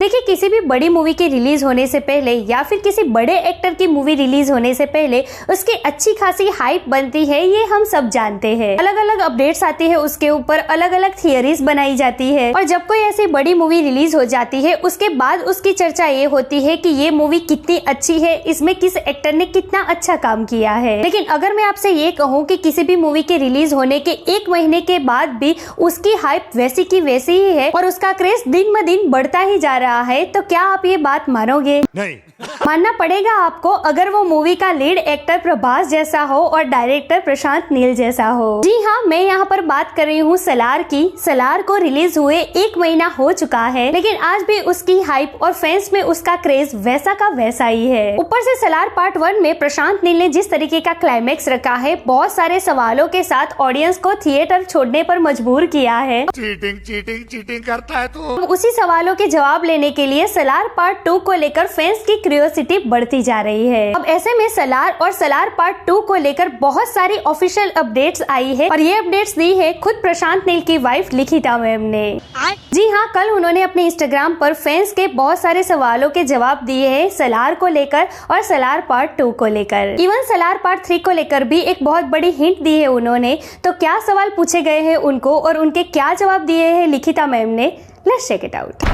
देखिए, किसी भी बड़ी मूवी के रिलीज होने से पहले या फिर किसी बड़े एक्टर की मूवी रिलीज होने से पहले उसकी अच्छी खासी हाइप बनती है, ये हम सब जानते हैं। अलग अलग अपडेट्स आती है, उसके ऊपर अलग अलग थियरीज बनाई जाती है और जब कोई ऐसी बड़ी मूवी रिलीज हो जाती है उसके बाद उसकी चर्चा ये होती है कि ये मूवी कितनी अच्छी है, इसमें किस एक्टर ने कितना अच्छा काम किया है। लेकिन अगर मैं आपसे ये कहूँ कि किसी भी मूवी के रिलीज होने के 1 महीने के बाद भी उसकी हाइप वैसी की वैसी ही है और उसका क्रेज दिन ब दिन बढ़ता ही जा रहा है, तो क्या आप ये बात मानोगे? नहीं। मानना पड़ेगा आपको, अगर वो मूवी का लीड एक्टर प्रभास जैसा हो और डायरेक्टर प्रशांत नील जैसा हो। जी हाँ, मैं यहाँ पर बात कर रही हूँ सलार की। सलार को रिलीज हुए 1 महीना हो चुका है, लेकिन आज भी उसकी हाइप और फैंस में उसका क्रेज वैसा का वैसा ही है। ऊपर से सलार पार्ट 1 में प्रशांत नील ने जिस तरीके का क्लाइमेक्स रखा है, बहुत सारे सवालों के साथ ऑडियंस को थिएटर छोड़ने पर मजबूर किया है। चीटिंग करता है तो उसी सवालों के जवाब लेने के लिए सलार पार्ट 2 को लेकर फैंस की क्यूरियोसिटी बढ़ती जा रही है। अब ऐसे में सलार और सलार पार्ट 2 को लेकर बहुत सारी ऑफिशियल अपडेट्स आई है और ये अपडेट्स दी है खुद प्रशांत नील की वाइफ लिखिता मैम ने। जी हाँ, कल उन्होंने अपने इंस्टाग्राम पर फैंस के बहुत सारे सवालों के जवाब दिए हैं सलार को लेकर और सलार पार्ट 2 को लेकर। इवन सलार पार्ट 3 को लेकर भी एक बहुत बड़ी हिंट दी है उन्होंने। तो क्या सवाल पूछे गए हैं उनको और उनके क्या जवाब दिए हैं लिखिता मैम ने, let's check it out.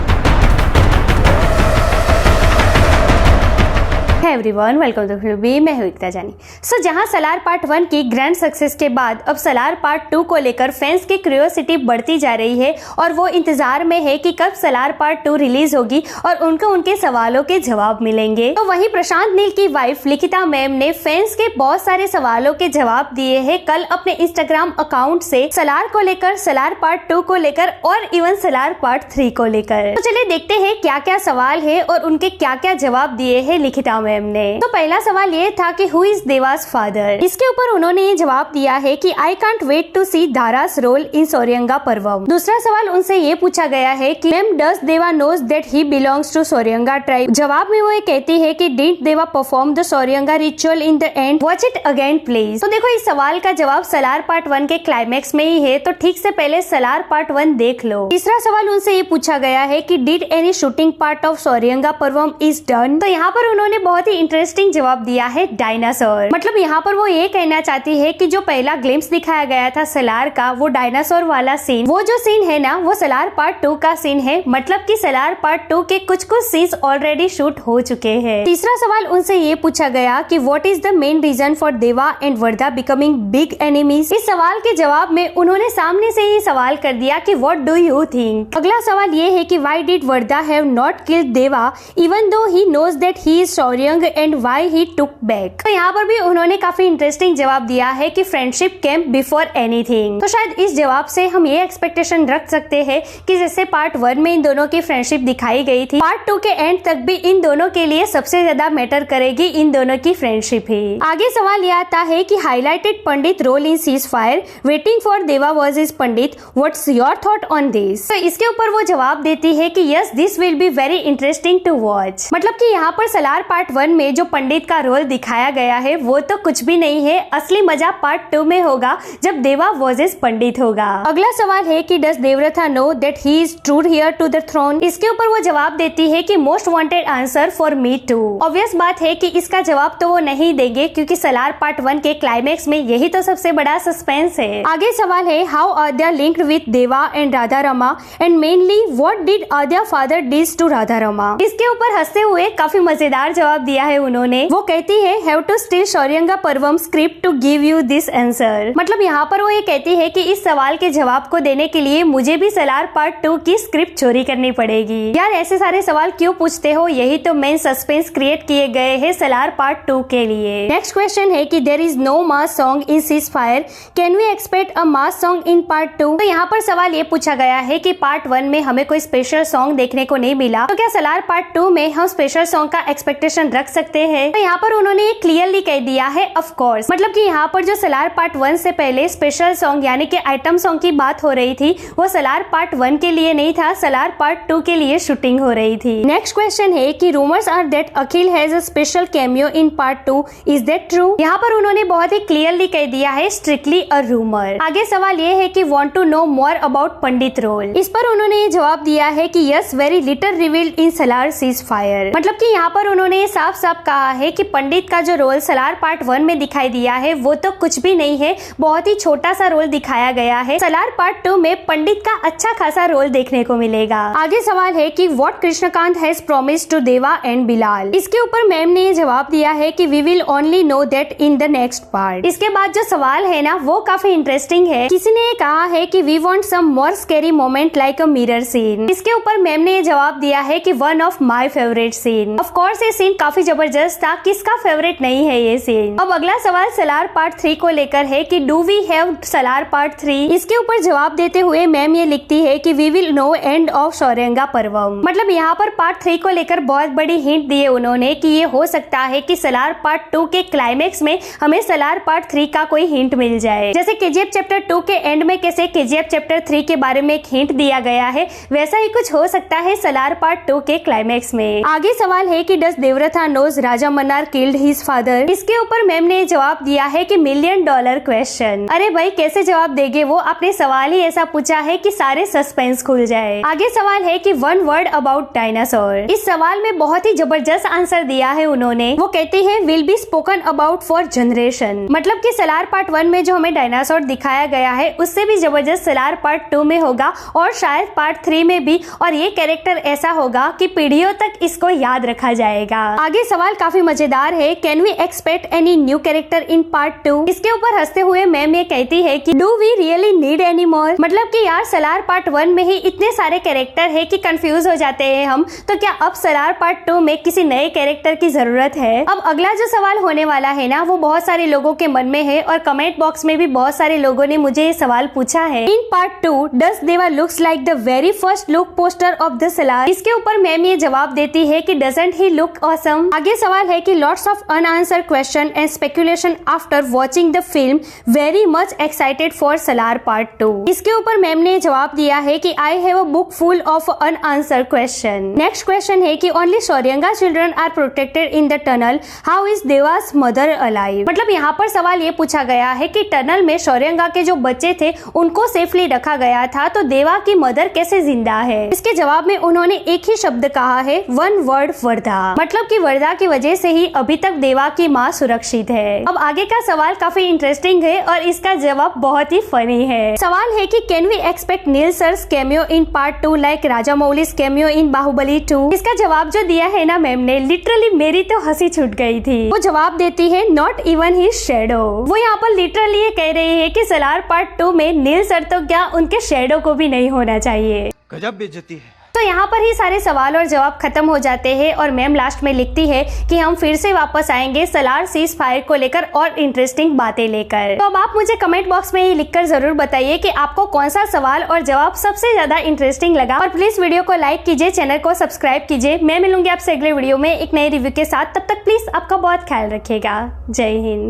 Everyone, welcome to film B. मैं हूं एकता जानी। सो जहां सलार पार्ट 1 की ग्रैंड सक्सेस के बाद अब सलार पार्ट 2 को लेकर फैंस की क्यूरियोसिटी बढ़ती जा रही है और वो इंतजार में है कि कब सलार पार्ट 2 रिलीज होगी और उनको उनके सवालों के जवाब मिलेंगे। तो वहीं प्रशांत नील की वाइफ लिखिता मैम ने फैंस के बहुत सारे सवालों के जवाब दिए हैं कल अपने इंस्टाग्राम अकाउंट से, सलार को लेकर, सलार पार्ट 2 को लेकर और इवन सलार पार्ट 3 को लेकर। तो चलिए देखते हैं क्या क्या सवाल है और उनके क्या क्या जवाब दिए हैं लिखिता मैम ने। तो पहला सवाल ये था कि हु इज देवास फादर। इसके ऊपर उन्होंने ये जवाब दिया है कि I can't wait to see Dara's role in Soriyanga Parvam. दूसरा सवाल उनसे ये पूछा गया है कि ma'am does Deva knows that he belongs to Soriyanga tribe. जवाब में वो ये कहती है कि did Deva perform the Soriyanga ritual in the end, watch it again please. तो देखो, इस सवाल का जवाब सलार पार्ट 1 के क्लाइमेक्स में ही है, तो ठीक से पहले सलार पार्ट 1 देख लो। तीसरा सवाल उनसे ये पूछा गया है कि did any shooting part of Soriyanga Parvam is done. तो यहाँ पर उन्होंने बहुत ही इंटरेस्टिंग जवाब दिया है डायनासोर। मतलब यहाँ पर वो ये कहना चाहती है कि जो पहला ग्लिम्स दिखाया गया था सलार का, वो डायनासोर वाला सीन, वो जो सीन है ना, वो सलार पार्ट 2 का सीन है। मतलब कि सलार पार्ट 2 के कुछ सीन्स ऑलरेडी शूट हो चुके हैं। तीसरा सवाल उनसे ये पूछा गया कि what is the main reason for Deva and Vardha becoming big enemies. इस सवाल के जवाब में उन्होंने सामने से ही सवाल कर दिया कि व्हाट डू यू थिंक। अगला सवाल ये है कि why did Vardha have not killed Deva even though he knows that he is Soriyang and why he took back. तो यहाँ पर भी उन्होंने काफी इंटरेस्टिंग जवाब दिया है कि फ्रेंडशिप केम बिफोर एनीथिंग। तो शायद इस जवाब से हम ये एक्सपेक्टेशन रख सकते हैं कि जैसे पार्ट 1 में इन दोनों की फ्रेंडशिप दिखाई गई थी, पार्ट 2 के एंड तक भी इन दोनों के लिए सबसे ज्यादा मैटर करेगी इन दोनों की फ्रेंडशिप ही। आगे सवाल यह आता है कि highlighted Pandit role in ceasefire, waiting for Deva was his Pandit, what's your thought on this. तो इसके ऊपर वो जवाब देती है कि yes this will be very interesting to watch. मतलब कि यहाँ पर सलार पार्ट 1 में जो पंडित का रोल दिखाया गया है वो तो कुछ भी नहीं है, असली मजा पार्ट 2 में होगा जब देवा वर्सेस पंडित होगा। अगला सवाल है कि does Devaratha know that he is true heir to the throne. इसके ऊपर वो जवाब देती है कि most wanted answer for me too. Obvious बात है कि इसका जवाब तो वो नहीं देंगे क्योंकि सलार पार्ट 1 के क्लाइमेक्स में यही तो सबसे बड़ा सस्पेंस है। आगे सवाल है how Aadya linked with Deva and Radha Rama and mainly what did Aadya father did to Radha Rama. इसके ऊपर हंसते हुए काफी मजेदार जवाब दिया है उन्होंने। वो कहती है have to steal Soriyanga Parvam script to give you this answer. मतलब यहाँ पर वो ये कहती है कि इस सवाल के जवाब को देने के लिए मुझे भी सलार पार्ट 2 की स्क्रिप्ट चोरी करनी पड़ेगी। यार ऐसे सारे सवाल क्यों पूछते हो, यही तो मेन सस्पेंस क्रिएट किए गए हैं सलार पार्ट 2 के लिए। नेक्स्ट क्वेश्चन है कि there is no mass song in ceasefire, can we expect a mass song in part 2। तो यहाँ पर सवाल ये पूछा गया है कि पार्ट 1 में हमें कोई स्पेशल सॉन्ग देखने को नहीं मिला, तो क्या सलार पार्ट 2 में हम स्पेशल सॉन्ग का एक्सपेक्टेशन रख रख सकते हैं। तो यहाँ पर उन्होंने क्लियरली कह दिया है ऑफ कोर्स, मतलब कि यहाँ पर जो सलार पार्ट 1 से पहले स्पेशल सॉन्ग यानी कि आइटम सॉन्ग की बात हो रही थी वो सलार पार्ट 1 के लिए नहीं था, सलार पार्ट 2 के लिए शूटिंग हो रही थी। नेक्स्ट क्वेश्चन है कि rumours are that Akhil has a special cameo in part 2, is that true? यहाँ पर उन्होंने बहुत ही क्लियरली कह दिया है स्ट्रिक्टली अ रूमर। आगे सवाल ये है कि want to know more about Pandit role. इस पर उन्होंने ये जवाब दिया है कि yes very little revealed in Salaar ceasefire, मतलब कि यहाँ पर उन्होंने साफ साफ कहा है कि पंडित का जो रोल सलार पार्ट 1 में दिखाई दिया है वो तो कुछ भी नहीं है, बहुत ही छोटा सा रोल दिखाया गया है। सलार पार्ट 2 में पंडित का अच्छा खासा रोल देखने को मिलेगा। आगे सवाल है कि what Krishnakant has promised to Deva and Bilal. इसके ऊपर मैम ने ये जवाब दिया है कि we will only know that in the next part. इसके बाद जो सवाल है ना वो काफी इंटरेस्टिंग है। किसी ने ये कहा है कि we want some more scary moment like a mirror scene. इसके ऊपर मैम ने ये जवाब दिया है कि one of my favourite scene. Of course ये सीन काफी जबरदस्त था, किसका फेवरेट नहीं है ये सीन। अब अगला सवाल सलार पार्ट 3 को लेकर है कि do we have Salaar part 3। इसके ऊपर जवाब देते हुए मैम ये लिखती है कि we will know end of Shouryanga Parvam, मतलब यहाँ पर पार्ट 3 को लेकर बहुत बड़ी हिंट दिए उन्होंने कि ये हो सकता है कि सलार पार्ट 2 के क्लाइमेक्स में हमें सलार पार्ट 3 का कोई हिंट मिल जाए। जैसे केजीएफ चैप्टर 2 के एंड में कैसे केजीएफ चैप्टर 3 के बारे में एक हिंट दिया गया है, वैसा ही कुछ हो सकता है सलार पार्ट 2 के क्लाइमेक्स में। आगे सवाल है कि does Devaratha knows Raja Mannar killed his father. इसके ऊपर मैम ने जवाब दिया है कि $1 मिलियन क्वेश्चन। अरे भाई कैसे जवाब देंगे वो, आपने सवाल ही ऐसा पूछा है कि सारे सस्पेंस खुल जाए। आगे सवाल है कि वन वर्ड अबाउट डायनासोर। इस सवाल में बहुत ही जबरदस्त आंसर दिया है उन्होंने। वो कहते हैं will be spoken about for generation, मतलब कि सलार पार्ट 1 में जो हमें डायनासोर दिखाया गया है उससे भी जबरदस्त सलार पार्ट 2 में होगा और शायद पार्ट 3 में भी, और ये कैरेक्टर ऐसा होगा कि पीढ़ियों तक इसको याद रखा जाएगा। आगे सवाल काफी मजेदार है, can we expect any new character in part 2। इसके ऊपर हंसते हुए मैम ये कहती है कि do we really need any more, मतलब कि यार सलार पार्ट 1 में ही इतने सारे कैरेक्टर है कि कंफ्यूज हो जाते हैं हम, तो क्या अब सलार पार्ट 2 में किसी नए कैरेक्टर की जरूरत है। अब अगला जो सवाल होने वाला है ना वो बहुत सारे लोगों के मन में है और कमेंट बॉक्स में भी बहुत सारे लोगों ने मुझे ये सवाल पूछा है। इन पार्ट 2 डज देवा looks like the very first look poster of the Salaar. इसके ऊपर मैम ये जवाब देती है कि डजंट ही लुक ऑसम। आगे सवाल है कि lots of unanswered question and speculation after watching the film, very much excited for Salaar part 2। इसके ऊपर मैम ने जवाब दिया है कि I have a book full of unanswered question. Next question है कि only Shouryanga children are protected in the tunnel, how is Deva's mother alive. मतलब यहाँ पर सवाल ये पूछा गया है कि टनल में शौर्यंगा के जो बच्चे थे उनको सेफली रखा गया था, तो देवा की मदर कैसे जिंदा है। इसके जवाब में उन्होंने एक ही शब्द कहा है, वन वर्ड वर्धा, मतलब कि वर्धा की वजह से ही अभी तक देवा की माँ सुरक्षित है। अब आगे का सवाल काफी इंटरेस्टिंग है और इसका जवाब बहुत ही फनी है। सवाल है कि can we expect Neel sir's cameo in part 2 like Raja Mouli's cameo in Baahubali 2। इसका जवाब जो दिया है ना मैम ने, लिटरली मेरी तो हंसी छूट गई थी। वो जवाब देती है नॉट इवन हिज शैडो। वो यहाँ पर लिटरली ये कह रही है कि सलार पार्ट 2 में नील सर तो क्या उनके शैडो को भी नहीं होना चाहिए। गजब बेइज्जती है। तो यहाँ पर ही सारे सवाल और जवाब खत्म हो जाते हैं और मैम लास्ट में लिखती है कि हम फिर से वापस आएंगे सलार सीज फायर को लेकर और इंटरेस्टिंग बातें लेकर। तो अब आप मुझे कमेंट बॉक्स में ही लिखकर जरूर बताइए कि आपको कौन सा सवाल और जवाब सबसे ज्यादा इंटरेस्टिंग लगा, और प्लीज वीडियो को लाइक कीजिए, चैनल को सब्सक्राइब कीजिए। मैं मिलूंगी आपसे अगले वीडियो में एक नए रिव्यू के साथ, तब तक प्लीज आपका बहुत ख्याल रखिएगा। जय हिंद।